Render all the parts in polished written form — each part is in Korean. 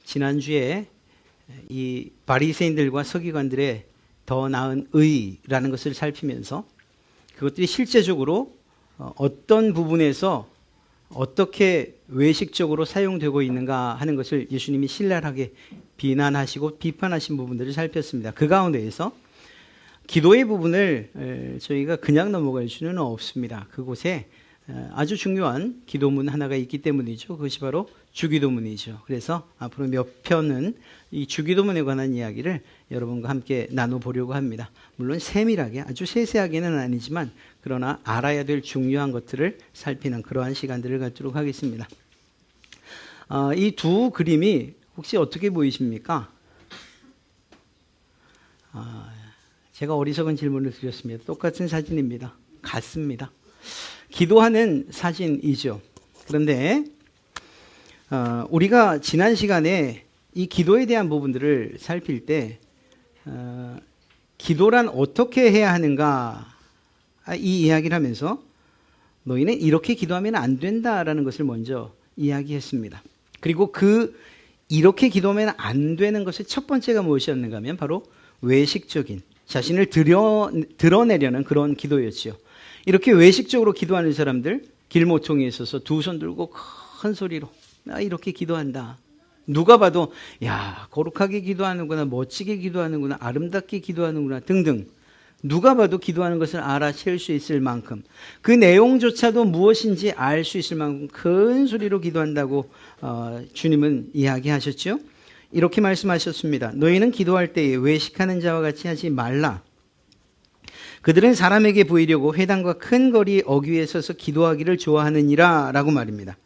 지난주에 이 바리새인들과 서기관들의 더 나은 의라는 것을 살피면서 그것들이 실제적으로 어떤 부분에서 어떻게 외식적으로 사용되고 있는가 하는 것을 예수님이 신랄하게 비난하시고 비판하신 부분들을 살폈습니다. 그 가운데에서 기도의 부분을 저희가 그냥 넘어갈 수는 없습니다. 그곳에 아주 중요한 기도문 하나가 있기 때문이죠. 그것이 바로 주기도문이죠. 그래서 앞으로 몇 편은 이 주기도문에 관한 이야기를 여러분과 함께 나눠보려고 합니다. 물론 세밀하게 아주 세세하게는 아니지만 그러나 알아야 될 중요한 것들을 살피는 그러한 시간들을 갖도록 하겠습니다. 이 두 그림이 혹시 어떻게 보이십니까? 제가 어리석은 질문을 드렸습니다. 똑같은 사진입니다. 같습니다. 기도하는 사진이죠. 그런데 우리가 지난 시간에 이 기도에 대한 부분들을 살필 때 기도란 어떻게 해야 하는가 이 이야기를 하면서 너희는 이렇게 기도하면 안 된다라는 것을 먼저 이야기했습니다. 그리고 이렇게 기도하면 안 되는 것의 첫 번째가 무엇이었는가 하면 바로 외식적인 자신을 드러내려는 그런 기도였지요. 이렇게 외식적으로 기도하는 사람들 길모퉁이에 있어서 두 손 들고 큰 소리로 나 이렇게 기도한다. 누가 봐도 야 거룩하게 기도하는구나, 멋지게 기도하는구나, 아름답게 기도하는구나 등등 누가 봐도 기도하는 것을 알아챌 수 있을 만큼 그 내용조차도 무엇인지 알 수 있을 만큼 큰 소리로 기도한다고 주님은 이야기하셨죠. 이렇게 말씀하셨습니다. 너희는 기도할 때에 외식하는 자와 같이 하지 말라. 그들은 사람에게 보이려고 회당과 큰 거리 어귀에 서서 기도하기를 좋아하느니라 라고 말입니다.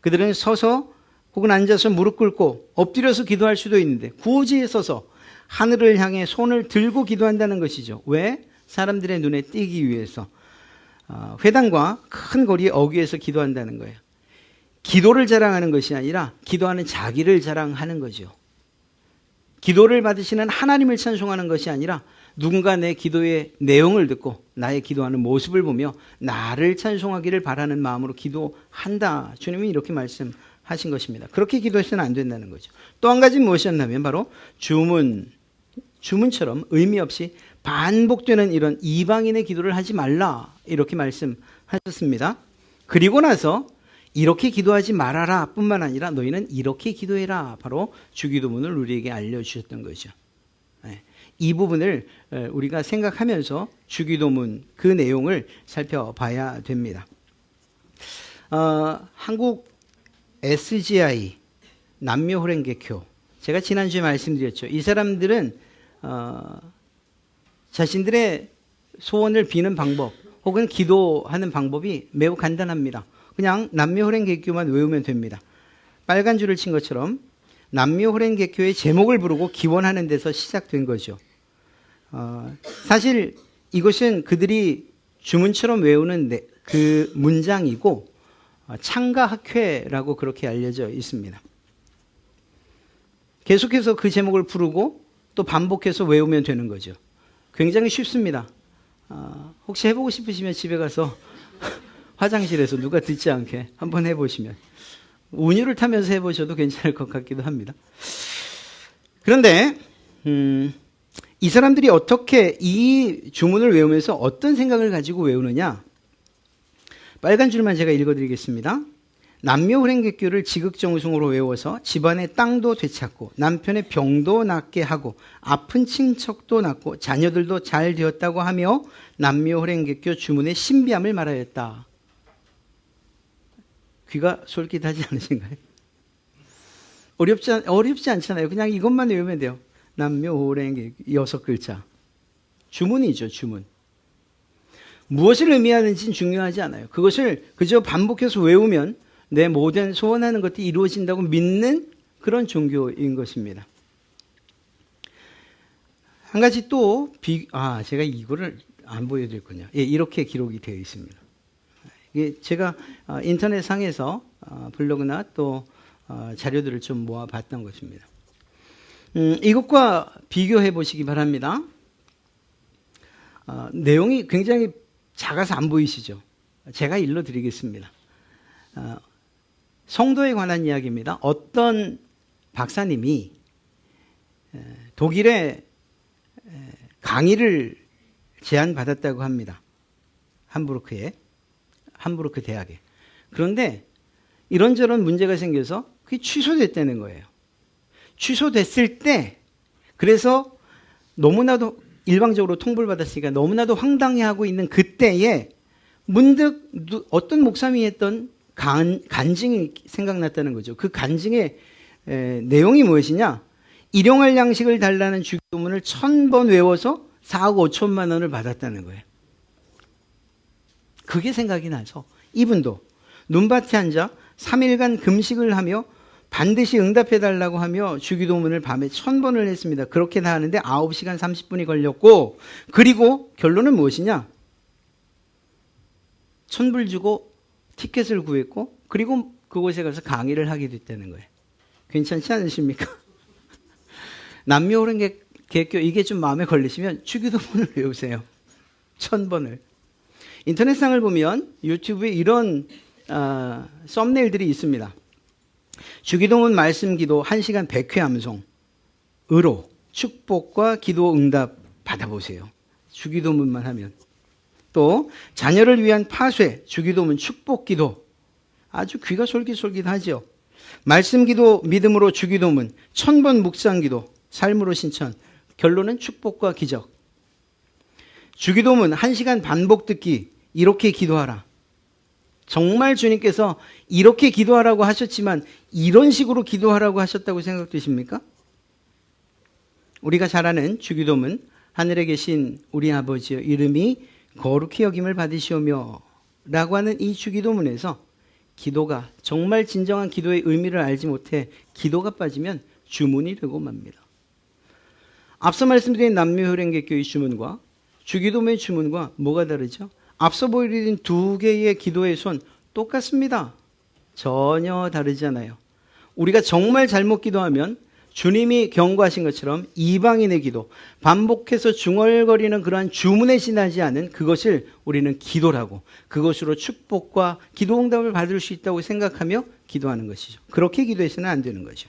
그들은 서서 혹은 앉아서 무릎 꿇고 엎드려서 기도할 수도 있는데 굳이 서서 하늘을 향해 손을 들고 기도한다는 것이죠. 왜? 사람들의 눈에 띄기 위해서. 회당과 큰 거리 어귀에서 기도한다는 거예요. 기도를 자랑하는 것이 아니라 기도하는 자기를 자랑하는 거죠. 기도를 받으시는 하나님을 찬송하는 것이 아니라 누군가 내 기도의 내용을 듣고 나의 기도하는 모습을 보며 나를 찬송하기를 바라는 마음으로 기도한다. 주님이 이렇게 말씀하신 것입니다. 그렇게 기도해서는 안 된다는 거죠. 또 한 가지 무엇이었냐면 바로 주문처럼 의미 없이 반복되는 이런 이방인의 기도를 하지 말라. 이렇게 말씀하셨습니다. 그리고 나서 이렇게 기도하지 말아라 뿐만 아니라 너희는 이렇게 기도해라. 바로 주기도문을 우리에게 알려주셨던 거죠. 이 부분을 우리가 생각하면서 주기도문 그 내용을 살펴봐야 됩니다. 한국 SGI 남묘호랭개교 제가 지난주에 말씀드렸죠. 이 사람들은 자신들의 소원을 비는 방법 혹은 기도하는 방법이 매우 간단합니다. 그냥 남묘호랭개교만 외우면 됩니다. 빨간 줄을 친 것처럼 남묘호랭개교의 제목을 부르고 기원하는 데서 시작된 거죠. 사실 이것은 그들이 주문처럼 외우는 그 문장이고 창가학회라고 그렇게 알려져 있습니다. 계속해서 그 제목을 부르고 또 반복해서 외우면 되는 거죠. 굉장히 쉽습니다. 혹시 해보고 싶으시면 집에 가서 화장실에서 누가 듣지 않게 한번 해보시면 운율을 타면서 해보셔도 괜찮을 것 같기도 합니다. 그런데 이 사람들이 어떻게 이 주문을 외우면서 어떤 생각을 가지고 외우느냐? 빨간 줄만 제가 읽어드리겠습니다. 남묘호랭개교를 지극정성으로 외워서 집안의 땅도 되찾고 남편의 병도 낫게 하고 아픈 친척도 낫고 자녀들도 잘 되었다고 하며 남묘호랭개교 주문의 신비함을 말하였다. 귀가 솔깃하지 않으신가요? 어렵지 않잖아요. 그냥 이것만 외우면 돼요. 남묘호랭개 6글자. 주문이죠, 주문. 무엇을 의미하는지는 중요하지 않아요. 그것을 그저 반복해서 외우면 내 모든 소원하는 것들이 이루어진다고 믿는 그런 종교인 것입니다. 한 가지 또 제가 이거를 안 보여드렸군요. 예, 이렇게 기록이 되어 있습니다. 이게 제가 인터넷 상에서 블로그나 또 자료들을 좀 모아봤던 것입니다. 이것과 비교해 보시기 바랍니다. 내용이 굉장히 작아서 안 보이시죠? 제가 일러드리겠습니다. 성도에 관한 이야기입니다. 어떤 박사님이 독일에 강의를 제안받았다고 합니다. 함부르크 대학에. 그런데 이런저런 문제가 생겨서 그게 취소됐다는 거예요. 취소됐을 때 그래서 너무나도 일방적으로 통보를 받았으니까 너무나도 황당해하고 있는 그때에 문득 어떤 목사님이 했던 간증이 생각났다는 거죠. 그 간증의 내용이 무엇이냐? 일용할 양식을 달라는 주기도문을 1000번 외워서 4억 5천만 원을 받았다는 거예요. 그게 생각이 나서 이분도 눈밭에 앉아 3일간 금식을 하며 반드시 응답해달라고 하며 주기도문을 밤에 1000번을 했습니다. 그렇게 다 하는데 9시간 30분이 걸렸고, 그리고 결론은 무엇이냐? 1000불 주고 티켓을 구했고, 그리고 그곳에 가서 강의를 하게 됐다는 거예요. 괜찮지 않으십니까? 남묘호랭개교 이게 좀 마음에 걸리시면 주기도문을 외우세요. 1000번을. 인터넷상을 보면 유튜브에 이런 썸네일들이 있습니다. 주기도문 말씀기도 1시간 100회 암송으로 축복과 기도 응답 받아보세요. 주기도문만 하면. 또 자녀를 위한 파쇄 주기도문 축복기도 아주 귀가 솔깃솔깃하죠. 말씀기도 믿음으로 주기도문 1000번 묵상기도 삶으로 신천 결론은 축복과 기적. 주기도문 1시간 반복 듣기 이렇게 기도하라. 정말 주님께서 이렇게 기도하라고 하셨지만 이런 식으로 기도하라고 하셨다고 생각되십니까? 우리가 잘 아는 주기도문 하늘에 계신 우리 아버지여 이름이 거룩히 여김을 받으시오며 라고 하는 이 주기도문에서 기도가 정말 진정한 기도의 의미를 알지 못해 기도가 빠지면 주문이 되고 맙니다. 앞서 말씀드린 남묘혈행개교의 주문과 주기도문의 주문과 뭐가 다르죠? 앞서 보여드린 두 개의 기도의 손 똑같습니다. 전혀 다르지 않아요. 우리가 정말 잘못 기도하면 주님이 경고하신 것처럼 이방인의 기도, 반복해서 중얼거리는 그러한 주문에 지나지 않은 그것을 우리는 기도라고, 그것으로 축복과 기도 응답을 받을 수 있다고 생각하며 기도하는 것이죠. 그렇게 기도해서는 안 되는 거죠.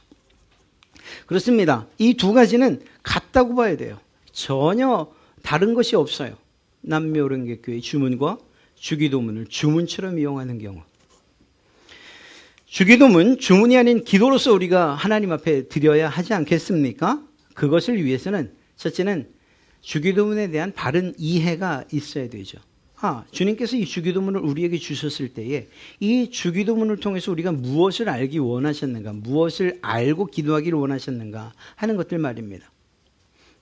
그렇습니다. 이 두 가지는 같다고 봐야 돼요. 전혀 다른 것이 없어요. 남묘호랭개교의 주문과 주기도문을 주문처럼 이용하는 경우. 주기도문, 주문이 아닌 기도로서 우리가 하나님 앞에 드려야 하지 않겠습니까? 그것을 위해서는 첫째는 주기도문에 대한 바른 이해가 있어야 되죠. 주님께서 이 주기도문을 우리에게 주셨을 때에 이 주기도문을 통해서 우리가 무엇을 알기 원하셨는가, 무엇을 알고 기도하기를 원하셨는가 하는 것들 말입니다.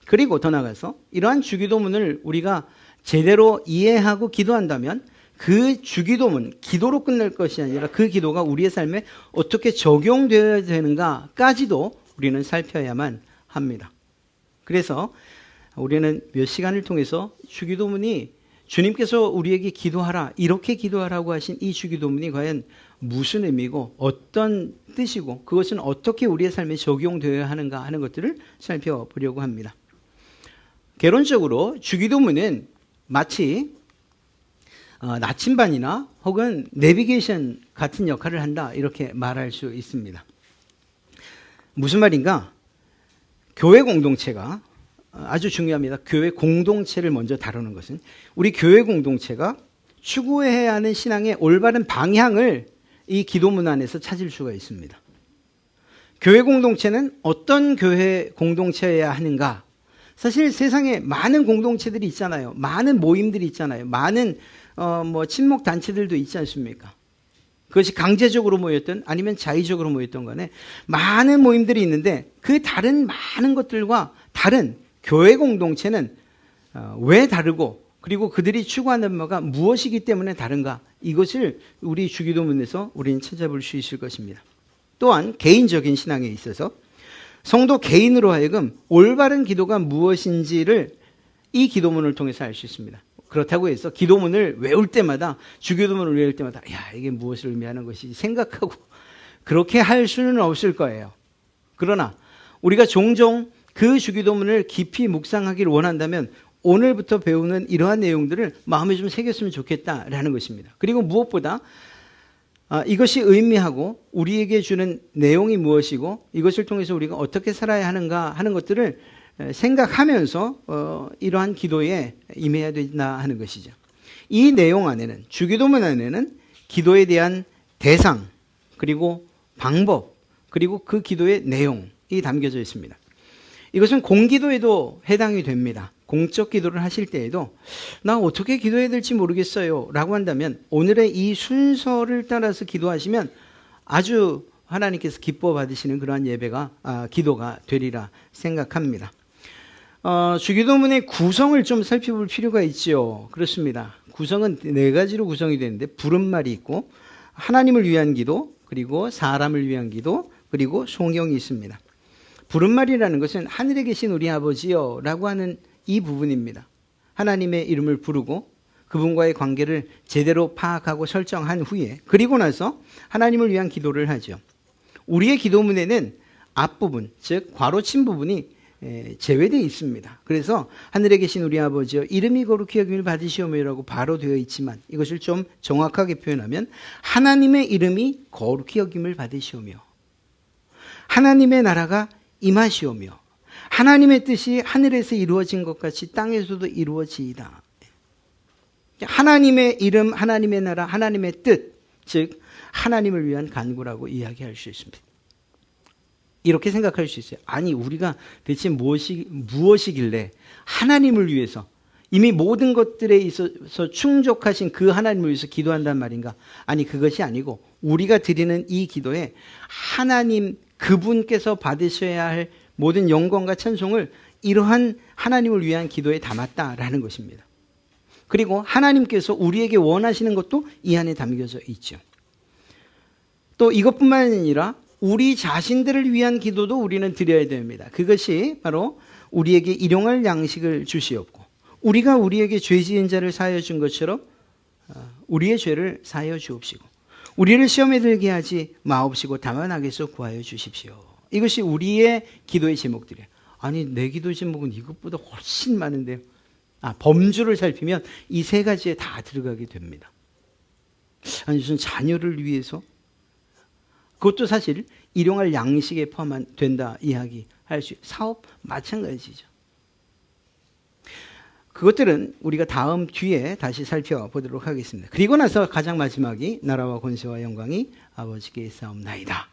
그리고 더 나아가서 이러한 주기도문을 우리가 제대로 이해하고 기도한다면 그 주기도문, 기도로 끝날 것이 아니라 그 기도가 우리의 삶에 어떻게 적용되어야 되는가까지도 우리는 살펴야만 합니다. 그래서 우리는 몇 시간을 통해서 주기도문이 주님께서 우리에게 기도하라, 이렇게 기도하라고 하신 이 주기도문이 과연 무슨 의미고 어떤 뜻이고 그것은 어떻게 우리의 삶에 적용되어야 하는가 하는 것들을 살펴보려고 합니다. 개론적으로 주기도문은 마치 나침반이나 혹은 내비게이션 같은 역할을 한다 이렇게 말할 수 있습니다. 무슨 말인가? 교회 공동체가 아주 중요합니다. 교회 공동체를 먼저 다루는 것은 우리 교회 공동체가 추구해야 하는 신앙의 올바른 방향을 이 기도문 안에서 찾을 수가 있습니다. 교회 공동체는 어떤 교회 공동체여야 하는가? 사실 세상에 많은 공동체들이 있잖아요. 많은 모임들이 있잖아요. 많은 친목 단체들도 있지 않습니까? 그것이 강제적으로 모였든 아니면 자의적으로 모였던 간에 많은 모임들이 있는데 그 다른 많은 것들과 다른 교회 공동체는 왜 다르고 그리고 그들이 추구하는 바가 무엇이기 때문에 다른가? 이것을 우리 주기도문에서 우리는 찾아볼 수 있을 것입니다. 또한 개인적인 신앙에 있어서 성도 개인으로 하여금 올바른 기도가 무엇인지를 이 기도문을 통해서 알 수 있습니다. 그렇다고 해서 기도문을 외울 때마다 주기도문을 외울 때마다 이게 무엇을 의미하는 것이지 생각하고 그렇게 할 수는 없을 거예요. 그러나 우리가 종종 그 주기도문을 깊이 묵상하기를 원한다면 오늘부터 배우는 이러한 내용들을 마음에 좀 새겼으면 좋겠다라는 것입니다. 그리고 무엇보다 이것이 의미하고 우리에게 주는 내용이 무엇이고 이것을 통해서 우리가 어떻게 살아야 하는가 하는 것들을 생각하면서 이러한 기도에 임해야 된다 하는 것이죠. 이 내용 안에는, 주기도문 안에는 기도에 대한 대상, 그리고 방법, 그리고 그 기도의 내용이 담겨져 있습니다. 이것은 공기도에도 해당이 됩니다. 공적 기도를 하실 때에도 나 어떻게 기도해야 될지 모르겠어요 라고 한다면 오늘의 이 순서를 따라서 기도하시면 아주 하나님께서 기뻐 받으시는 그러한 예배가 기도가 되리라 생각합니다. 주기도문의 구성을 좀 살펴볼 필요가 있죠. 그렇습니다. 구성은 4가지로 구성이 되는데 부름말이 있고 하나님을 위한 기도, 그리고 사람을 위한 기도, 그리고 송영이 있습니다. 부름말이라는 것은 하늘에 계신 우리 아버지요 라고 하는 이 부분입니다. 하나님의 이름을 부르고 그분과의 관계를 제대로 파악하고 설정한 후에 그리고 나서 하나님을 위한 기도를 하죠. 우리의 기도문에는 앞부분, 즉 괄호친 부분이 제외되어 있습니다. 그래서 하늘에 계신 우리 아버지여 이름이 거룩히 여김을 받으시오며라고 바로 되어 있지만 이것을 좀 정확하게 표현하면 하나님의 이름이 거룩히 여김을 받으시오며 하나님의 나라가 임하시오며 하나님의 뜻이 하늘에서 이루어진 것 같이 땅에서도 이루어지이다. 하나님의 이름, 하나님의 나라, 하나님의 뜻, 즉 하나님을 위한 간구라고 이야기할 수 있습니다. 이렇게 생각할 수 있어요. 아니 우리가 대체 무엇이길래 하나님을 위해서 이미 모든 것들에 있어서 충족하신 그 하나님을 위해서 기도한단 말인가? 아니 그것이 아니고 우리가 드리는 이 기도에 하나님 그분께서 받으셔야 할 모든 영광과 찬송을 이러한 하나님을 위한 기도에 담았다라는 것입니다. 그리고 하나님께서 우리에게 원하시는 것도 이 안에 담겨져 있죠. 또 이것뿐만 아니라 우리 자신들을 위한 기도도 우리는 드려야 됩니다. 그것이 바로 우리에게 일용할 양식을 주시옵고 우리가 우리에게 죄 지은 자를 사하여 준 것처럼 우리의 죄를 사하여 주옵시고 우리를 시험에 들게 하지 마옵시고 다만 악에서 구하여 주십시오. 이것이 우리의 기도의 제목들이에요. 아니 내 기도 제목은 이것보다 훨씬 많은데요. 범주를 살피면 이 3가지에 다 들어가게 됩니다. 아니 무슨 자녀를 위해서 그것도 사실 일용할 양식에 포함된다 이야기할 수 사업 마찬가지죠. 그것들은 우리가 다음 뒤에 다시 살펴보도록 하겠습니다. 그리고 나서 가장 마지막이 나라와 권세와 영광이 아버지께 있사옵나이다.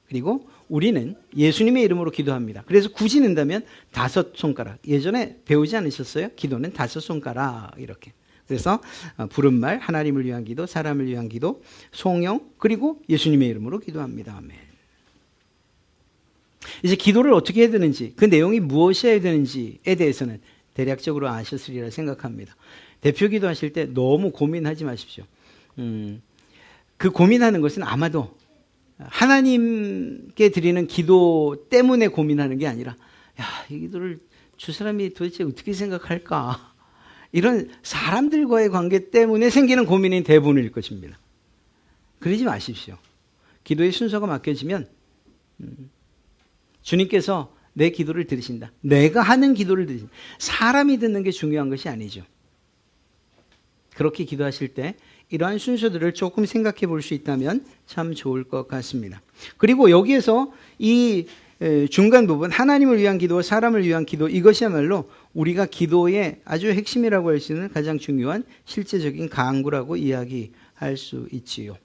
그리고 우리는 예수님의 이름으로 기도합니다. 그래서 굳이 는다면 5손가락. 예전에 배우지 않으셨어요? 기도는 5손가락 이렇게. 그래서 부름말, 하나님을 위한 기도, 사람을 위한 기도, 송영, 그리고 예수님의 이름으로 기도합니다. 아멘. 이제 기도를 어떻게 해야 되는지, 그 내용이 무엇이어야 되는지에 대해서는 대략적으로 아셨으리라 생각합니다. 대표 기도하실 때 너무 고민하지 마십시오. 그 고민하는 것은 아마도 하나님께 드리는 기도 때문에 고민하는 게 아니라 이 기도를 주 사람이 도대체 어떻게 생각할까? 이런 사람들과의 관계 때문에 생기는 고민이 대부분일 것입니다. 그러지 마십시오. 기도의 순서가 맡겨지면 주님께서 내 기도를 들으신다. 내가 하는 기도를 들으신다. 사람이 듣는 게 중요한 것이 아니죠. 그렇게 기도하실 때 이러한 순서들을 조금 생각해 볼 수 있다면 참 좋을 것 같습니다. 그리고 여기에서 이 중간 부분 하나님을 위한 기도와 사람을 위한 기도 이것이야말로 우리가 기도의 아주 핵심이라고 할 수 있는 가장 중요한 실제적인 강구라고 이야기할 수 있지요.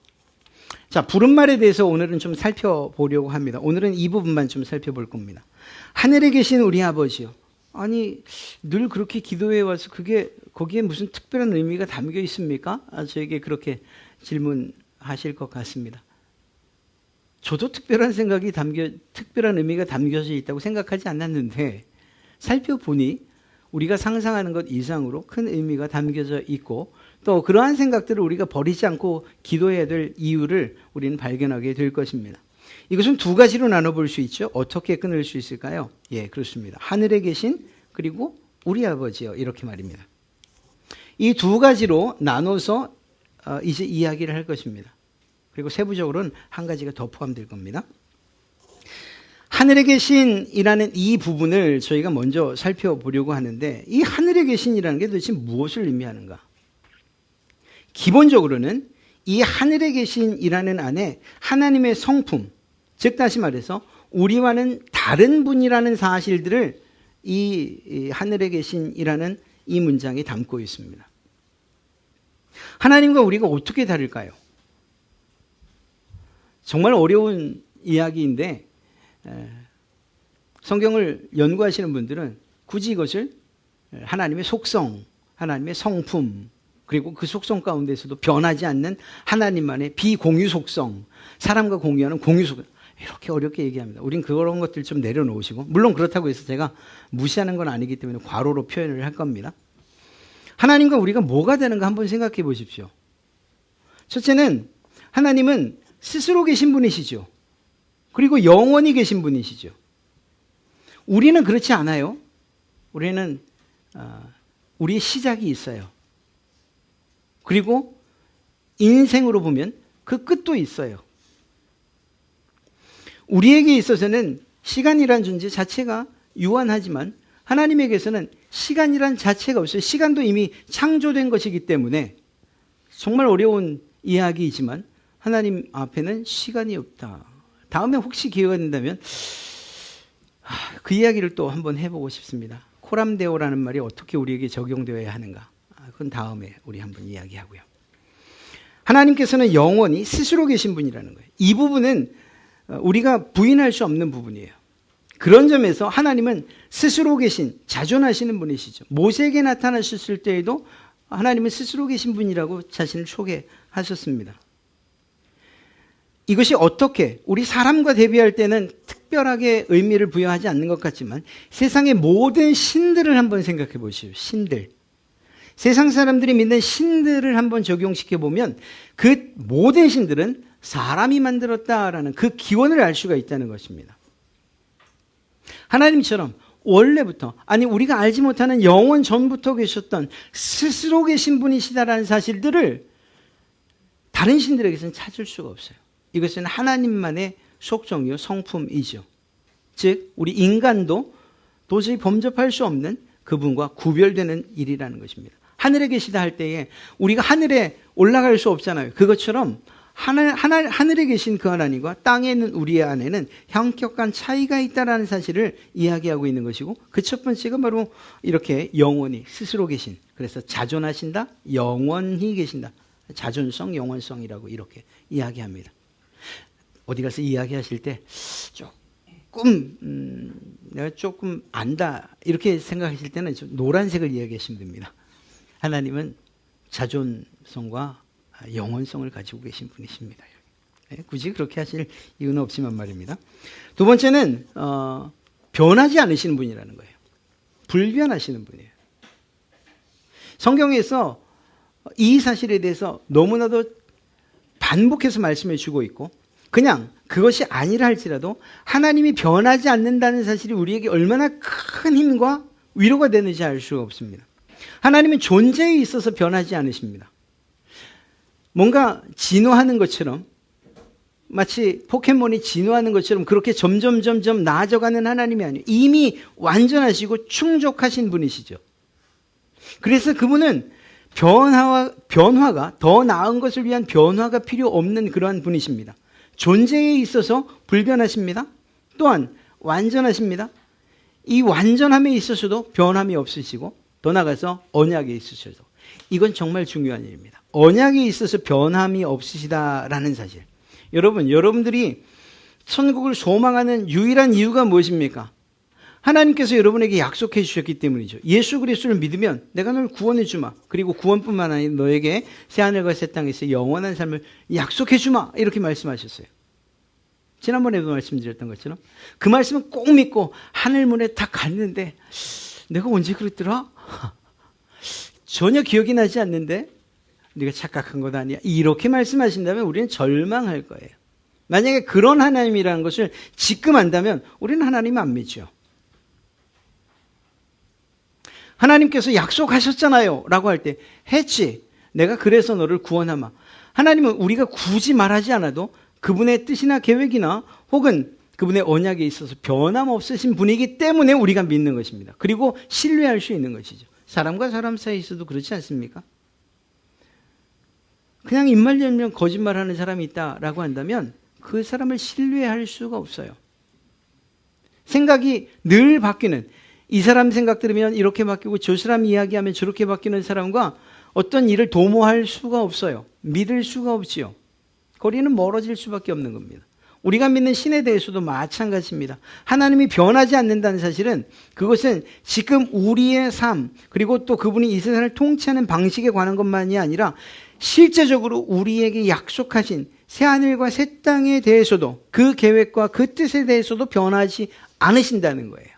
자, 부름말에 대해서 오늘은 좀 살펴보려고 합니다. 오늘은 이 부분만 좀 살펴볼 겁니다. 하늘에 계신 우리 아버지요. 아니 늘 그렇게 기도해 와서 거기에 무슨 특별한 의미가 담겨 있습니까? 저에게 그렇게 질문하실 것 같습니다. 저도 특별한 의미가 담겨져 있다고 생각하지 않았는데 살펴보니 우리가 상상하는 것 이상으로 큰 의미가 담겨져 있고 또 그러한 생각들을 우리가 버리지 않고 기도해야 될 이유를 우리는 발견하게 될 것입니다. 이것은 2가지로 나눠볼 수 있죠. 어떻게 끊을 수 있을까요? 예, 그렇습니다. 하늘에 계신 그리고 우리 아버지요. 이렇게 말입니다. 이 2가지로 나눠서 이제 이야기를 할 것입니다. 그리고 세부적으로는 한 가지가 더 포함될 겁니다. 하늘에 계신이라는 이 부분을 저희가 먼저 살펴보려고 하는데 이 하늘에 계신이라는 게 도대체 무엇을 의미하는가? 기본적으로는 이 하늘에 계신 이라는 안에 하나님의 성품, 즉 다시 말해서 우리와는 다른 분이라는 사실들을 이 하늘에 계신 이라는 이 문장이 담고 있습니다. 하나님과 우리가 어떻게 다를까요? 정말 어려운 이야기인데 성경을 연구하시는 분들은 굳이 이것을 하나님의 속성, 하나님의 성품, 그리고 그 속성 가운데서도 변하지 않는 하나님만의 비공유 속성, 사람과 공유하는 공유 속성, 이렇게 어렵게 얘기합니다. 우린 그런 것들 좀 내려놓으시고, 물론 그렇다고 해서 제가 무시하는 건 아니기 때문에 괄호로 표현을 할 겁니다. 하나님과 우리가 뭐가 되는가 한번 생각해 보십시오. 첫째는 하나님은 스스로 계신 분이시죠. 그리고 영원히 계신 분이시죠. 우리는 그렇지 않아요. 우리는 우리의 시작이 있어요. 그리고 인생으로 보면 그 끝도 있어요. 우리에게 있어서는 시간이란 존재 자체가 유한하지만 하나님에게서는 시간이란 자체가 없어요. 시간도 이미 창조된 것이기 때문에 정말 어려운 이야기이지만 하나님 앞에는 시간이 없다. 다음에 혹시 기회가 된다면 그 이야기를 또 한번 해보고 싶습니다. 코람데오라는 말이 어떻게 우리에게 적용되어야 하는가. 그건 다음에 우리 한번 이야기하고요. 하나님께서는 영원히 스스로 계신 분이라는 거예요. 이 부분은 우리가 부인할 수 없는 부분이에요. 그런 점에서 하나님은 스스로 계신, 자존하시는 분이시죠. 모세에게 나타나셨을 때에도 하나님은 스스로 계신 분이라고 자신을 소개하셨습니다. 이것이 어떻게 우리 사람과 대비할 때는 특별하게 의미를 부여하지 않는 것 같지만 세상의 모든 신들을 한번 생각해 보시오. 신들. 세상 사람들이 믿는 신들을 한번 적용시켜 보면 그 모든 신들은 사람이 만들었다라는 그 기원을 알 수가 있다는 것입니다. 하나님처럼 원래부터, 아니 우리가 알지 못하는 영원 전부터 계셨던 스스로 계신 분이시다라는 사실들을 다른 신들에게서는 찾을 수가 없어요. 이것은 하나님만의 속성이요 성품이죠. 즉 우리 인간도 도저히 범접할 수 없는 그분과 구별되는 일이라는 것입니다. 하늘에 계시다 할 때에 우리가 하늘에 올라갈 수 없잖아요. 그것처럼 하늘에 계신 그 하나님과 땅에 있는 우리의 안에는 현격한 차이가 있다는 사실을 이야기하고 있는 것이고 그 첫 번째가 바로 이렇게 영원히 스스로 계신, 그래서 자존하신다, 영원히 계신다. 자존성, 영원성이라고 이렇게 이야기합니다. 어디 가서 이야기하실 때 내가 조금 안다 이렇게 생각하실 때는 노란색을 이야기하시면 됩니다. 하나님은 자존성과 영원성을 가지고 계신 분이십니다. 굳이 그렇게 하실 이유는 없지만 말입니다. 두 번째는 변하지 않으시는 분이라는 거예요. 불변하시는 분이에요. 성경에서 이 사실에 대해서 너무나도 반복해서 말씀해 주고 있고 그냥 그것이 아니라 할지라도 하나님이 변하지 않는다는 사실이 우리에게 얼마나 큰 힘과 위로가 되는지 알 수가 없습니다. 하나님은 존재에 있어서 변하지 않으십니다. 뭔가 진화하는 것처럼 마치 포켓몬이 진화하는 것처럼 그렇게 점점 나아져가는 하나님이 아니에요. 이미 완전하시고 충족하신 분이시죠. 그래서 그분은 변화가 더 나은 것을 위한 변화가 필요 없는 그러한 분이십니다. 존재에 있어서 불변하십니다. 또한 완전하십니다. 이 완전함에 있어서도 변함이 없으시고 더 나아가서 언약에 있으셔도 이건 정말 중요한 일입니다. 언약에 있어서 변함이 없으시다라는 사실. 여러분들이 천국을 소망하는 유일한 이유가 무엇입니까? 하나님께서 여러분에게 약속해 주셨기 때문이죠. 예수 그리스도를 믿으면 내가 널 구원해 주마. 그리고 구원뿐만 아니라 너에게 새하늘과 새 땅에서 영원한 삶을 약속해 주마. 이렇게 말씀하셨어요. 지난번에도 말씀드렸던 것처럼 그 말씀은 꼭 믿고 하늘문에 딱 갔는데 내가 언제 그랬더라? 전혀 기억이 나지 않는데 네가 착각한 것 아니야. 이렇게 말씀하신다면 우리는 절망할 거예요. 만약에 그런 하나님이라는 것을 지금 안다면 우리는 하나님 안 믿죠. 하나님께서 약속하셨잖아요 라고 할 때 했지. 내가 그래서 너를 구원하마. 하나님은 우리가 굳이 말하지 않아도 그분의 뜻이나 계획이나 혹은 그분의 언약에 있어서 변함없으신 분이기 때문에 우리가 믿는 것입니다. 그리고 신뢰할 수 있는 것이죠. 사람과 사람 사이에서도 그렇지 않습니까? 그냥 입만 열면 거짓말하는 사람이 있다라고 한다면 그 사람을 신뢰할 수가 없어요. 생각이 늘 바뀌는, 이 사람 생각 들으면 이렇게 바뀌고 저 사람 이야기하면 저렇게 바뀌는 사람과 어떤 일을 도모할 수가 없어요. 믿을 수가 없지요. 거리는 멀어질 수밖에 없는 겁니다. 우리가 믿는 신에 대해서도 마찬가지입니다. 하나님이 변하지 않는다는 사실은 그것은 지금 우리의 삶, 그리고 또 그분이 이 세상을 통치하는 방식에 관한 것만이 아니라 실제적으로 우리에게 약속하신 새하늘과 새 땅에 대해서도, 그 계획과 그 뜻에 대해서도 변하지 않으신다는 거예요.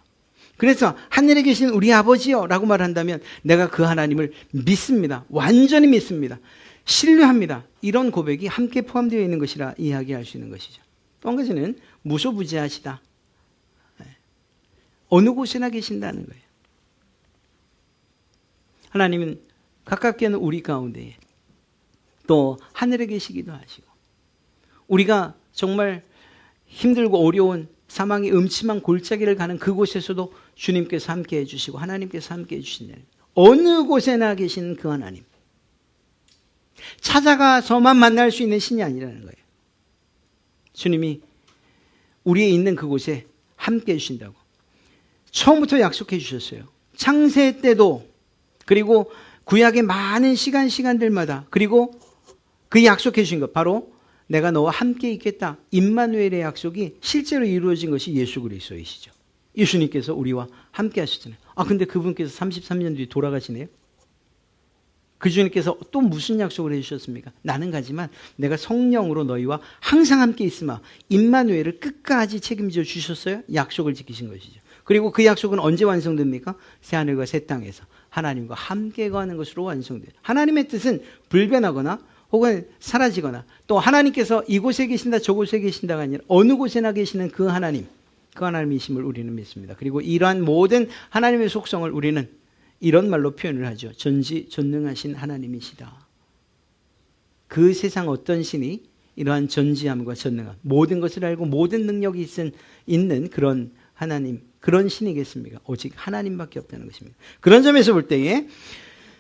그래서 하늘에 계신 우리 아버지요 라고 말한다면 내가 그 하나님을 믿습니다. 완전히 믿습니다. 신뢰합니다. 이런 고백이 함께 포함되어 있는 것이라 이야기할 수 있는 것이죠. 또 한 가지는 무소부재하시다. 어느 곳에나 계신다는 거예요. 하나님은 가깝게는 우리 가운데에 또 하늘에 계시기도 하시고, 우리가 정말 힘들고 어려운 사망의 음침한 골짜기를 가는 그곳에서도 주님께서 함께 해주시고 하나님께서 함께 해주신다는, 어느 곳에나 계신 그 하나님, 찾아가서만 만날 수 있는 신이 아니라는 거예요. 주님이 우리의 있는 그곳에 함께 해주신다고 처음부터 약속해 주셨어요. 창세 때도, 그리고 구약의 많은 시간들마다, 그리고 그 약속해 주신 것, 바로 내가 너와 함께 있겠다, 임마누엘의 약속이 실제로 이루어진 것이 예수 그리스도이시죠. 예수님께서 우리와 함께 하셨잖아요. 근데 그분께서 33년 뒤에 돌아가시네요. 그 주님께서 또 무슨 약속을 해주셨습니까? 나는 가지만 내가 성령으로 너희와 항상 함께 있으마, 임마누엘을 끝까지 책임져 주셨어요. 약속을 지키신 것이죠. 그리고 그 약속은 언제 완성됩니까? 새하늘과 새 땅에서 하나님과 함께 거하는 것으로 완성돼요. 하나님의 뜻은 불변하거나 혹은 사라지거나, 또 하나님께서 이곳에 계신다 저곳에 계신다가 아니라 어느 곳에나 계시는 그 하나님, 그 하나님이심을 우리는 믿습니다. 그리고 이러한 모든 하나님의 속성을 우리는 이런 말로 표현을 하죠. 전지전능하신 하나님이시다. 그 세상 어떤 신이 이러한 전지함과 전능함, 모든 것을 알고 모든 능력이 있는 그런 하나님, 그런 신이겠습니까? 오직 하나님밖에 없다는 것입니다. 그런 점에서 볼 때에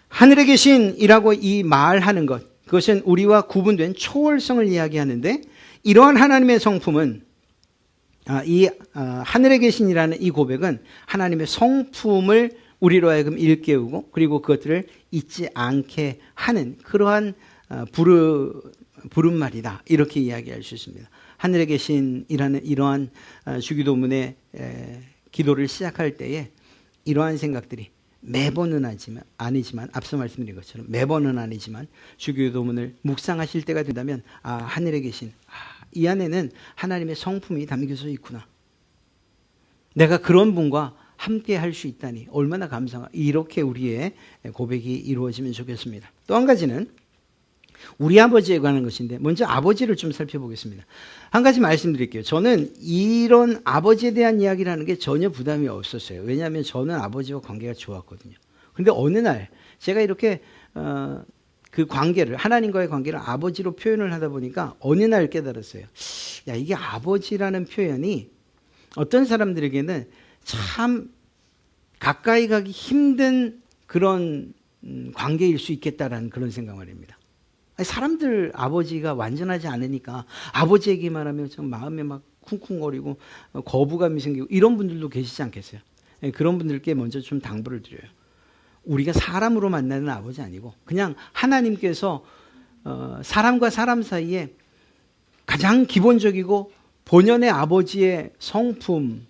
하늘에 계신이라고 이 말하는 것, 그것은 우리와 구분된 초월성을 이야기하는데, 이러한 하나님의 성품은, 하늘에 계신이라는 이 고백은 하나님의 성품을 우리로 하여금 일깨우고, 그리고 그것들을 잊지 않게 하는 그러한 부른말이다, 이렇게 이야기할 수 있습니다. 하늘에 계신이라는 이러한 주기도문의 기도를 시작할 때에 이러한 생각들이 매번은 아니지만 앞서 말씀드린 것처럼 매번은 아니지만 주기도문을 묵상하실 때가 된다면, 하늘에 계신, 이 안에는 하나님의 성품이 담겨져 있구나, 내가 그런 분과 함께 할 수 있다니 얼마나 감사하, 이렇게 우리의 고백이 이루어지면 좋겠습니다. 또 한 가지는 우리 아버지에 관한 것인데, 먼저 아버지를 좀 살펴보겠습니다. 한 가지 말씀드릴게요. 저는 이런 아버지에 대한 이야기를 하는 게 전혀 부담이 없었어요. 왜냐하면 저는 아버지와 관계가 좋았거든요. 그런데 어느 날 제가 이렇게 그 관계를, 하나님과의 관계를 아버지로 표현을 하다 보니까 어느 날 깨달았어요. 이게 아버지라는 표현이 어떤 사람들에게는 참 가까이 가기 힘든 그런 관계일 수 있겠다라는 그런 생각을 합니다. 사람들 아버지가 완전하지 않으니까 아버지 얘기만 하면 좀 마음에 막 쿵쿵거리고 거부감이 생기고 이런 분들도 계시지 않겠어요? 그런 분들께 먼저 좀 당부를 드려요. 우리가 사람으로 만나는 아버지 아니고 그냥 하나님께서 사람과 사람 사이에 가장 기본적이고 본연의 아버지의 성품,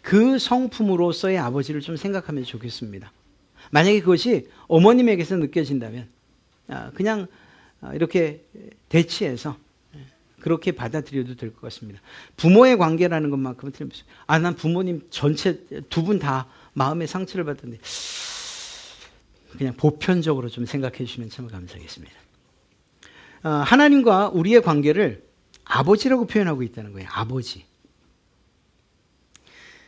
그 성품으로서의 아버지를 좀 생각하면 좋겠습니다. 만약에 그것이 어머님에게서 느껴진다면 그냥 이렇게 대치해서 그렇게 받아들여도 될 것 같습니다. 부모의 관계라는 것만큼은 틀림없어요. 난 부모님 전체 두 분 다 마음의 상처를 받았는데, 그냥 보편적으로 좀 생각해 주시면 참 감사하겠습니다. 하나님과 우리의 관계를 아버지라고 표현하고 있다는 거예요. 아버지.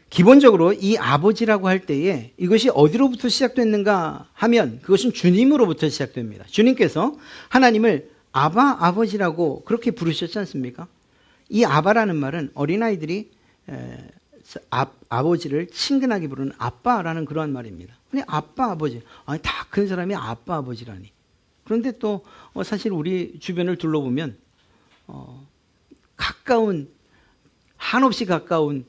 기본적으로 이 아버지라고 할 때에 이것이 어디로부터 시작됐는가 하면 그것은 주님으로부터 시작됩니다. 주님께서 하나님을 아버지라고 그렇게 부르셨지 않습니까? 이 아바라는 말은 어린아이들이 아버지를 친근하게 부르는 아빠라는 그러한 말입니다. 근데 아빠, 아버지, 다 큰 사람이 아빠, 아버지라니. 그런데 또 사실 우리 주변을 둘러보면 가까운, 한없이 가까운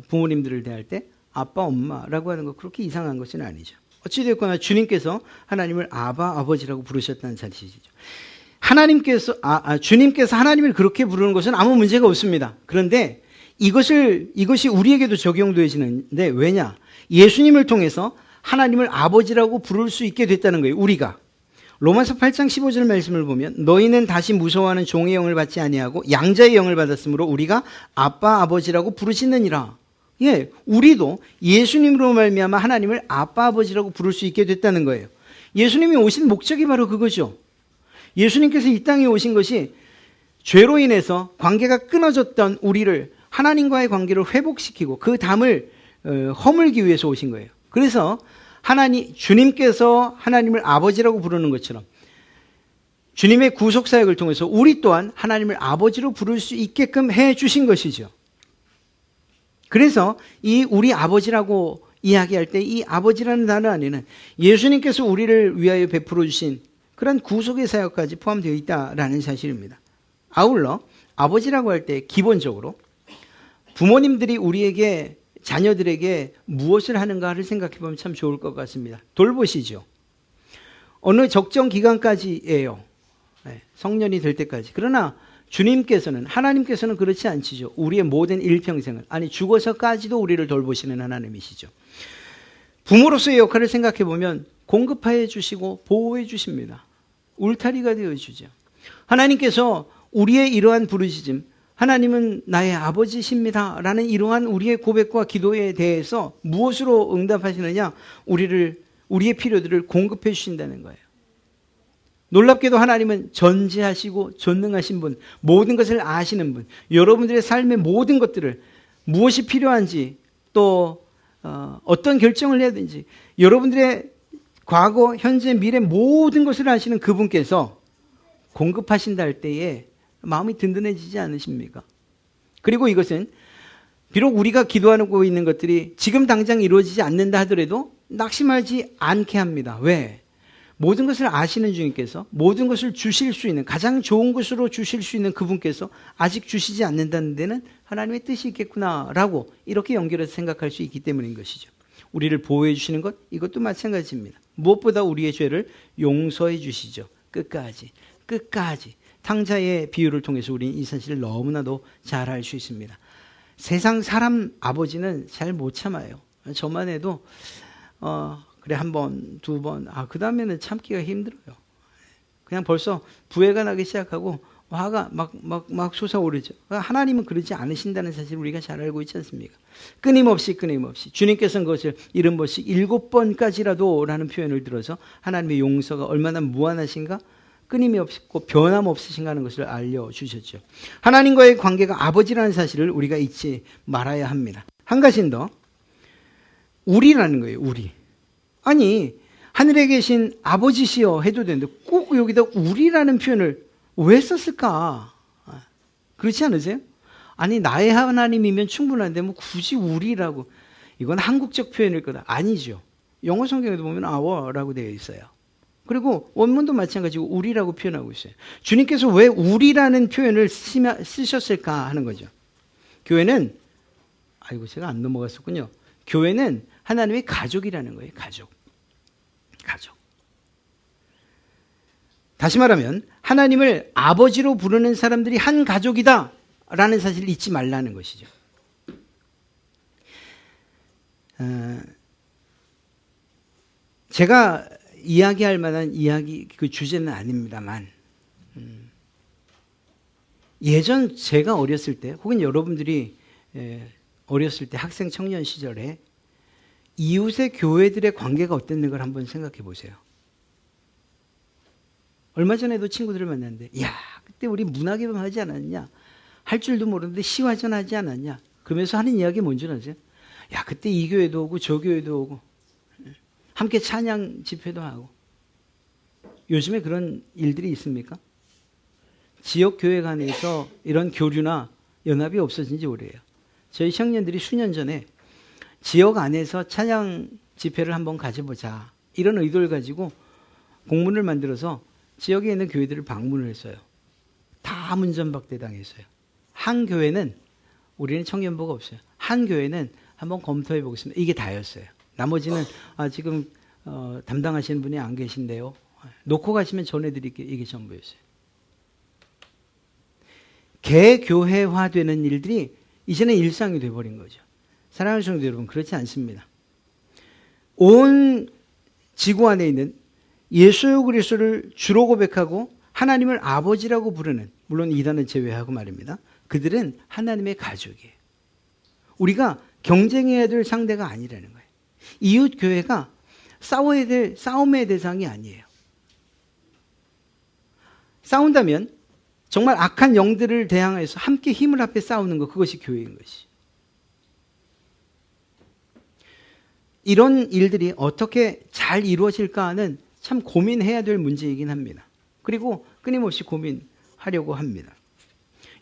부모님들을 대할 때 아빠, 엄마라고 하는 거 그렇게 이상한 것은 아니죠. 어찌됐거나 주님께서 하나님을 아바, 아버지라고 부르셨다는 사실이죠. 주님께서 하나님을 그렇게 부르는 것은 아무 문제가 없습니다. 그런데 이것이 우리에게도 적용되어지는데, 왜냐? 예수님을 통해서 하나님을 아버지라고 부를 수 있게 됐다는 거예요, 우리가. 로마서 8장 15절 말씀을 보면 너희는 다시 무서워하는 종의 영을 받지 아니하고 양자의 영을 받았으므로 우리가 아빠, 아버지라고 부르시느니라. 예, 우리도 예수님으로 말미암아 하나님을 아빠, 아버지라고 부를 수 있게 됐다는 거예요. 예수님이 오신 목적이 바로 그거죠. 예수님께서 이 땅에 오신 것이 죄로 인해서 관계가 끊어졌던 우리를, 하나님과의 관계를 회복시키고 그 담을 허물기 위해서 오신 거예요. 그래서 주님께서 하나님을 아버지라고 부르는 것처럼 주님의 구속사역을 통해서 우리 또한 하나님을 아버지로 부를 수 있게끔 해 주신 것이죠. 그래서 이 우리 아버지라고 이야기할 때 이 아버지라는 단어 안에는 예수님께서 우리를 위하여 베풀어 주신 그런 구속의 사역까지 포함되어 있다라는 사실입니다. 아울러 아버지라고 할 때 기본적으로 부모님들이 우리에게, 자녀들에게 무엇을 하는가를 생각해 보면 참 좋을 것 같습니다. 돌보시죠. 어느 적정 기간까지예요. 성년이 될 때까지. 그러나 하나님께서는 그렇지 않지죠. 우리의 모든 일평생을, 죽어서까지도 우리를 돌보시는 하나님이시죠. 부모로서의 역할을 생각해 보면 공급하여 주시고 보호해 주십니다. 울타리가 되어 주죠. 하나님께서 우리의 이러한 부르짖음, 하나님은 나의 아버지십니다 라는 이러한 우리의 고백과 기도에 대해서 무엇으로 응답하시느냐? 우리의 필요들을 공급해 주신다는 거예요. 놀랍게도 하나님은 전지하시고 전능하신 분, 모든 것을 아시는 분, 여러분들의 삶의 모든 것들을, 무엇이 필요한지, 또 어떤 결정을 해야 되는지, 여러분들의 과거, 현재, 미래 모든 것을 아시는 그분께서 공급하신다 할 때에 마음이 든든해지지 않으십니까? 그리고 이것은 비록 우리가 기도하고 있는 것들이 지금 당장 이루어지지 않는다 하더라도 낙심하지 않게 합니다. 왜? 모든 것을 아시는 주님께서, 모든 것을 주실 수 있는, 가장 좋은 것으로 주실 수 있는 그분께서 아직 주시지 않는다는 데는 하나님의 뜻이 있겠구나라고 이렇게 연결해서 생각할 수 있기 때문인 것이죠. 우리를 보호해 주시는 것, 이것도 마찬가지입니다. 무엇보다 우리의 죄를 용서해 주시죠. 끝까지. 탕자의 비유를 통해서 우리는 이 사실을 너무나도 잘 알 수 있습니다. 세상 사람 아버지는 잘 못 참아요. 저만 해도 그래, 한 번, 두 번, 그 다음에는 참기가 힘들어요. 그냥 벌써 부해가 나기 시작하고 화가 막 솟아오르죠. 하나님은 그러지 않으신다는 사실을 우리가 잘 알고 있지 않습니까? 끊임없이 주님께서는 그것을 70번씩 7번까지라도 라는 표현을 들어서 하나님의 용서가 얼마나 무한하신가, 끊임이 없고 변함없으신가 하는 것을 알려주셨죠. 하나님과의 관계가 아버지라는 사실을 우리가 잊지 말아야 합니다. 한 가지는 더, 우리라는 거예요. 우리. 하늘에 계신 아버지시여 해도 되는데 꼭 여기다 우리라는 표현을 왜 썼을까? 그렇지 않으세요? 나의 하나님이면 충분한데 굳이 우리라고. 이건 한국적 표현일 거다. 아니죠. 영어 성경에도 보면 our라고 되어 있어요. 그리고 원문도 마찬가지고 우리라고 표현하고 있어요. 주님께서 왜 우리라는 표현을 쓰셨을까 하는 거죠. 교회는, 제가 안 넘어갔었군요. 교회는 하나님의 가족이라는 거예요. 가족. 다시 말하면 하나님을 아버지로 부르는 사람들이 한 가족이다 라는 사실을 잊지 말라는 것이죠. 제가 이야기할 만한 그 주제는 아닙니다만, 예전 제가 어렸을 때, 혹은 여러분들이 어렸을 때 학생 청년 시절에 이웃의 교회들의 관계가 어땠는 걸 한번 생각해 보세요. 얼마 전에도 친구들을 만났는데, 그때 우리 문화개방 하지 않았냐? 할 줄도 모르는데 시화전 하지 않았냐? 그러면서 하는 이야기 뭔지 아세요? 그때 이 교회도 오고 저 교회도 오고 함께 찬양 집회도 하고. 요즘에 그런 일들이 있습니까? 지역 교회 간에서 이런 교류나 연합이 없어진 지 오래예요. 저희 청년들이 수년 전에 지역 안에서 찬양 집회를 한번 가져보자, 이런 의도를 가지고 공문을 만들어서 지역에 있는 교회들을 방문을 했어요. 다 문전박대 당했어요. 한 교회는 우리는 청년부가 없어요. 한 교회는 한번 검토해 보겠습니다. 이게 다였어요. 나머지는 지금 담당하시는 분이 안 계신데요. 놓고 가시면 전해드릴게요. 이게 전부였어요. 개교회화되는 일들이 이제는 일상이 돼버린 거죠. 사랑하는 성도 여러분, 그렇지 않습니다. 온 지구 안에 있는 예수 그리스도를 주로 고백하고 하나님을 아버지라고 부르는, 물론 이단은 제외하고 말입니다. 그들은 하나님의 가족이에요. 우리가 경쟁해야 될 상대가 아니라는 거예요. 이웃 교회가 싸워야 될 싸움의 대상이 아니에요. 싸운다면 정말 악한 영들을 대항해서 함께 힘을 합해 싸우는 것, 그것이 교회인 것이. 이런 일들이 어떻게 잘 이루어질까 하는 참 고민해야 될 문제이긴 합니다. 그리고 끊임없이 고민하려고 합니다.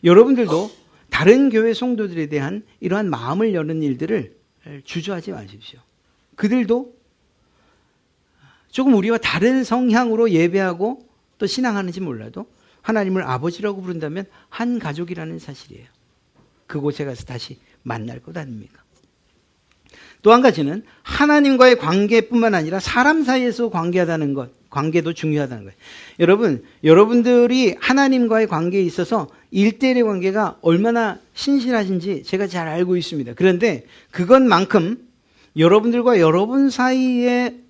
여러분들도 다른 교회 성도들에 대한 이러한 마음을 여는 일들을 주저하지 마십시오. 그들도 조금 우리와 다른 성향으로 예배하고 또 신앙하는지 몰라도 하나님을 아버지라고 부른다면 한 가족이라는 사실이에요. 그곳에 가서 다시 만날 것 아닙니까? 또 한 가지는 하나님과의 관계뿐만 아니라 사람 사이에서 관계하다는 것, 관계도 중요하다는 거예요. 여러분들이 하나님과의 관계에 있어서 1대1의 관계가 얼마나 신실하신지 제가 잘 알고 있습니다. 그런데 그것만큼 여러분들과 여러분 사이의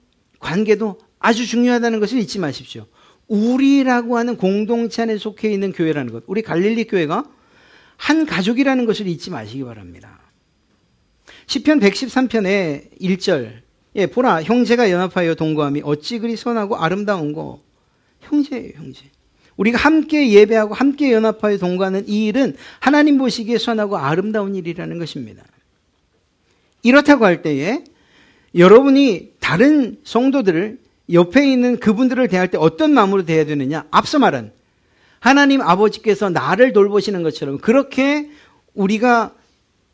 관계도 아주 중요하다는 것을 잊지 마십시오. 우리라고 하는 공동체 안에 속해 있는 교회라는 것, 우리 갈릴리 교회가 한 가족이라는 것을 잊지 마시기 바랍니다. 시편 113편의 1절, 보라 형제가 연합하여 동거함이 어찌 그리 선하고 아름다운고. 형제예요, 형제. 우리가 함께 예배하고 함께 연합하여 동거하는 이 일은 하나님 보시기에 선하고 아름다운 일이라는 것입니다. 이렇다고 할 때에 여러분이 다른 성도들을, 옆에 있는 그분들을 대할 때 어떤 마음으로 대해야 되느냐? 앞서 말한 하나님 아버지께서 나를 돌보시는 것처럼 그렇게 우리가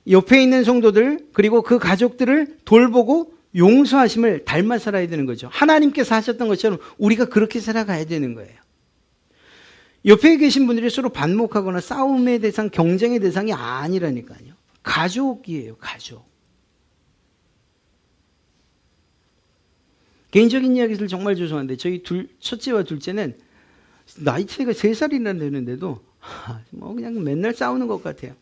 옆에 있는 성도들 그리고 그 가족들을 돌보고 용서하심을 닮아 살아야 되는 거죠. 하나님께서 하셨던 것처럼 우리가 그렇게 살아가야 되는 거예요. 옆에 계신 분들이 서로 반목하거나 싸움의 대상, 경쟁의 대상이 아니라니까요. 가족이에요, 가족. 개인적인 이야기를 정말 죄송한데 저희 첫째와 둘째는 나이 차이가 3살이나 되는데도 그냥 맨날 싸우는 것 같아요.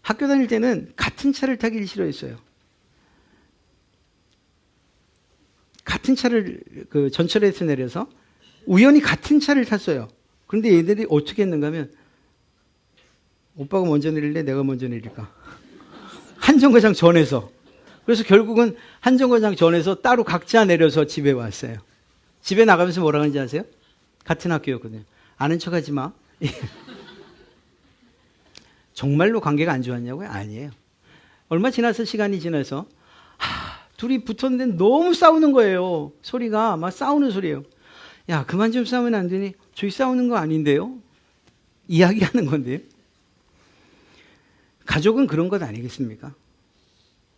학교 다닐 때는 같은 차를 타기를 싫어했어요. 같은 차를 전철에서 내려서 우연히 같은 차를 탔어요. 그런데 얘들이 어떻게 했는가 하면 오빠가 먼저 내릴래? 내가 먼저 내릴까? 한 정거장 전에서. 그래서 결국은 한 정거장 전에서 따로 각자 내려서 집에 왔어요. 집에 나가면서 뭐라고 하는지 아세요? 같은 학교였거든요. 아는 척하지 마. 정말로 관계가 안 좋았냐고요? 아니에요. 얼마 지나서 시간이 지나서 둘이 붙었는데 너무 싸우는 거예요. 소리가 막 싸우는 소리예요. 야, 그만 좀 싸우면 안 되니? 저희 싸우는 거 아닌데요? 이야기하는 건데요. 가족은 그런 것 아니겠습니까?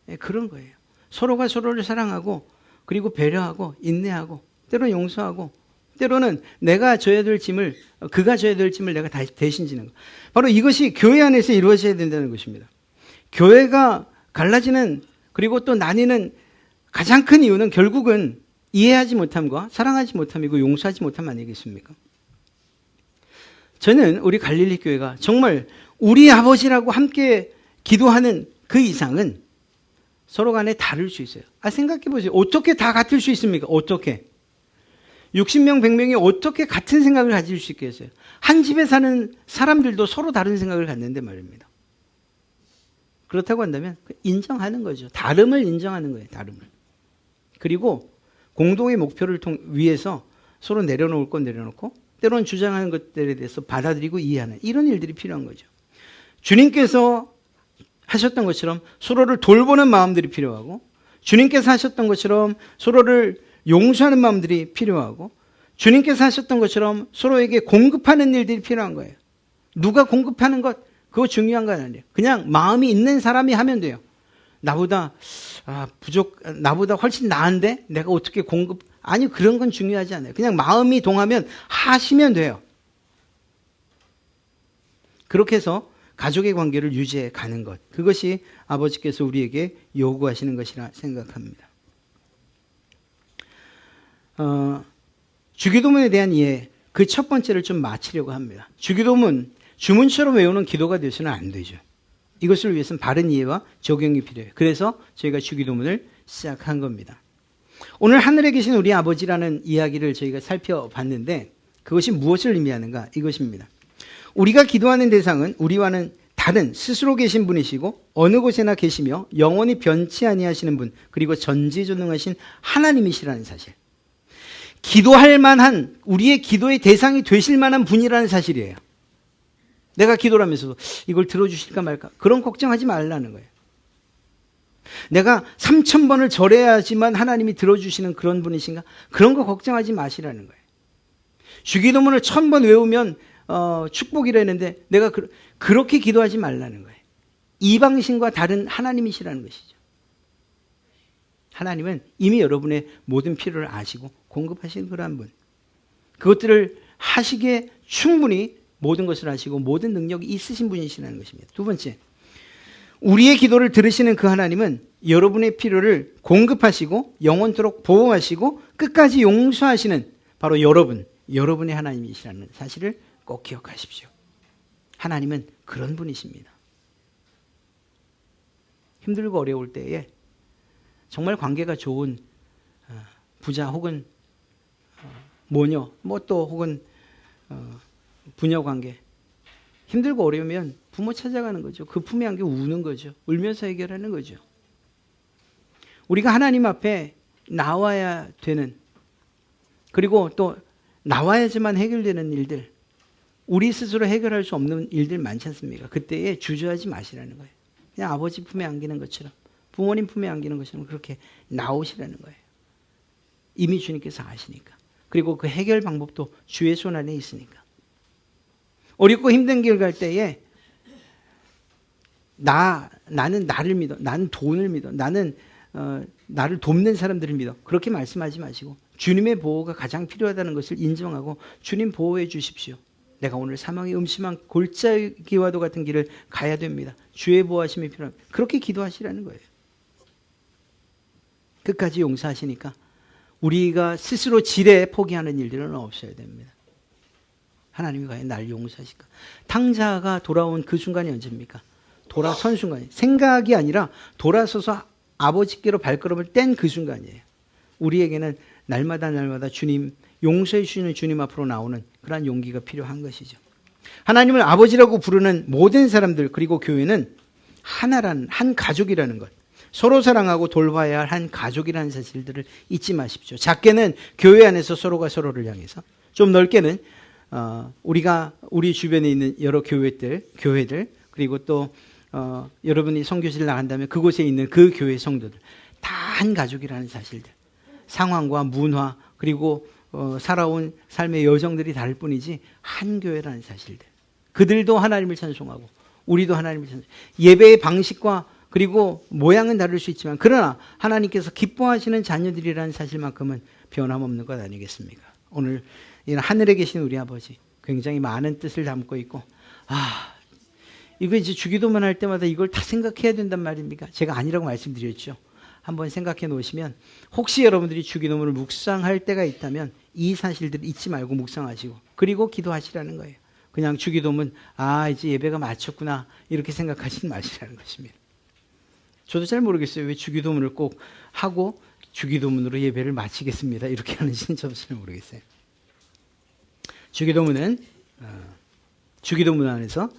네, 그런 거예요. 서로가 서로를 사랑하고 그리고 배려하고 인내하고 때로는 용서하고 때로는 내가 져야 될 짐을 그가 져야 될 짐을 내가 대신 지는 것. 바로 이것이 교회 안에서 이루어져야 된다는 것입니다. 교회가 갈라지는 그리고 또 나뉘는 가장 큰 이유는 결국은 이해하지 못함과 사랑하지 못함이고 용서하지 못함 아니겠습니까? 저는 우리 갈릴리 교회가 정말 우리 아버지라고 함께 기도하는 그 이상은 서로 간에 다를 수 있어요. 생각해 보세요. 어떻게 다 같을 수 있습니까? 어떻게? 60명, 100명이 어떻게 같은 생각을 가질 수 있겠어요? 한 집에 사는 사람들도 서로 다른 생각을 갖는데 말입니다. 그렇다고 한다면 인정하는 거죠. 다름을 인정하는 거예요. 다름을. 그리고 공동의 목표를 위해서 서로 내려놓을 건 내려놓고 때로는 주장하는 것들에 대해서 받아들이고 이해하는 이런 일들이 필요한 거죠. 주님께서 하셨던 것처럼 서로를 돌보는 마음들이 필요하고 주님께서 하셨던 것처럼 서로를 용서하는 마음들이 필요하고 주님께서 하셨던 것처럼 서로에게 공급하는 일들이 필요한 거예요. 누가 공급하는 것 그거 중요한 건 아니에요. 그냥 마음이 있는 사람이 하면 돼요. 나보다 훨씬 나은데 내가 어떻게 아니, 그런 건 중요하지 않아요. 그냥 마음이 동하면 하시면 돼요. 그렇게 해서 가족의 관계를 유지해 가는 것. 그것이 아버지께서 우리에게 요구하시는 것이라 생각합니다. 주기도문에 대한 이해, 그 첫 번째를 좀 마치려고 합니다. 주기도문, 주문처럼 외우는 기도가 되어서는 안 되죠. 이것을 위해서는 바른 이해와 적용이 필요해요. 그래서 저희가 주기도문을 시작한 겁니다. 오늘 하늘에 계신 우리 아버지라는 이야기를 저희가 살펴봤는데 그것이 무엇을 의미하는가? 이것입니다. 우리가 기도하는 대상은 우리와는 다른 스스로 계신 분이시고 어느 곳에나 계시며 영원히 변치 아니하시는 분, 그리고 전지전능하신 하나님이시라는 사실. 기도할 만한, 우리의 기도의 대상이 되실 만한 분이라는 사실이에요. 내가 기도를 하면서도 이걸 들어주실까 말까, 그런 걱정하지 말라는 거예요. 내가 3,000번을 절해야지만 하나님이 들어주시는 그런 분이신가, 그런 거 걱정하지 마시라는 거예요. 주기도문을 1,000번 외우면 축복이라는데 내가 그렇게 기도하지 말라는 거예요. 이방신과 다른 하나님이시라는 것이죠. 하나님은 이미 여러분의 모든 필요를 아시고 공급하시는 그러한 분. 그것들을 하시기에 충분히 모든 것을 하시고 모든 능력이 있으신 분이시라는 것입니다. 두 번째, 우리의 기도를 들으시는 그 하나님은 여러분의 필요를 공급하시고 영원토록 보호하시고 끝까지 용서하시는 바로 여러분의 하나님이시라는 사실을 꼭 기억하십시오. 하나님은 그런 분이십니다. 힘들고 어려울 때에 정말 관계가 좋은 부자 혹은 모녀, 또 혹은 부녀 관계, 힘들고 어려우면 부모 찾아가는 거죠. 그 품에 안겨 우는 거죠. 울면서 해결하는 거죠. 우리가 하나님 앞에 나와야 되는, 그리고 또 나와야지만 해결되는 일들, 우리 스스로 해결할 수 없는 일들 많지 않습니까? 그때에 주저하지 마시라는 거예요. 그냥 아버지 품에 안기는 것처럼, 부모님 품에 안기는 것처럼 그렇게 나오시라는 거예요. 이미 주님께서 아시니까. 그리고 그 해결 방법도 주의 손 안에 있으니까. 어렵고 힘든 길 갈 때에 나는 나를 믿어, 나는 돈을 믿어, 나는 나를 돕는 사람들을 믿어, 그렇게 말씀하지 마시고 주님의 보호가 가장 필요하다는 것을 인정하고 주님 보호해 주십시오. 내가 오늘 사망의 음침한 골짜기와도 같은 길을 가야 됩니다. 주의 보호하심이 필요합니다. 그렇게 기도하시라는 거예요. 끝까지 용서하시니까 우리가 스스로 지레 포기하는 일들은 없어야 됩니다. 하나님이 과연 날 용서하실까? 탕자가 돌아온 그 순간이 언제입니까? 돌아선 순간이, 생각이 아니라 돌아서서 아버지께로 발걸음을 뗀 그 순간이에요. 우리에게는 날마다 주님, 용서해 주시는 주님 앞으로 나오는 그러한 용기가 필요한 것이죠. 하나님을 아버지라고 부르는 모든 사람들, 그리고 교회는 하나라는, 한 가족이라는 것, 서로 사랑하고 돌봐야 할 한 가족이라는 사실들을 잊지 마십시오. 작게는 교회 안에서 서로가 서로를 향해서, 좀 넓게는 우리가 우리 주변에 있는 여러 교회들, 그리고 또 여러분이 선교지를 나간다면 그곳에 있는 그 교회 성도들, 다 한 가족이라는 사실들. 상황과 문화, 그리고 살아온 삶의 여정들이 다를 뿐이지 한 교회라는 사실들. 그들도 하나님을 찬송하고 우리도 하나님을 찬송하고, 예배의 방식과 그리고 모양은 다를 수 있지만 그러나 하나님께서 기뻐하시는 자녀들이라는 사실만큼은 변함없는 것 아니겠습니까? 오늘 하늘에 계신 우리 아버지, 굉장히 많은 뜻을 담고 있고, 이거 이제 주기도만 할 때마다 이걸 다 생각해야 된단 말입니까? 제가 아니라고 말씀드렸죠. 한번 생각해 놓으시면, 혹시 여러분들이 주기도문을 묵상할 때가 있다면 이 사실들을 잊지 말고 묵상하시고, 그리고 기도하시라는 거예요. 그냥 주기도문, 이제 예배가 마쳤구나, 이렇게 생각하시지 마시라는 것입니다. 저도 잘 모르겠어요. 왜 주기도문을 꼭 하고 주기도문으로 예배를 마치겠습니다, 이렇게 하는지는 저도 잘 모르겠어요. 주기도문은 주기도문 안에서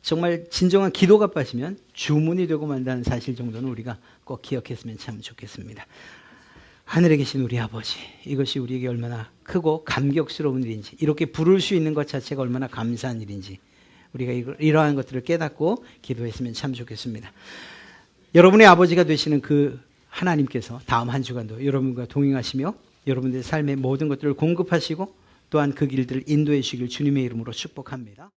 정말 진정한 기도가 빠지면 주문이 되고 만다는 사실 정도는 우리가 꼭 기억했으면 참 좋겠습니다. 하늘에 계신 우리 아버지, 이것이 우리에게 얼마나 크고 감격스러운 일인지, 이렇게 부를 수 있는 것 자체가 얼마나 감사한 일인지 우리가 이러한 것들을 깨닫고 기도했으면 참 좋겠습니다. 여러분의 아버지가 되시는 그 하나님께서 다음 한 주간도 여러분과 동행하시며 여러분들의 삶의 모든 것들을 공급하시고 또한 그 길들을 인도해 주시길 주님의 이름으로 축복합니다.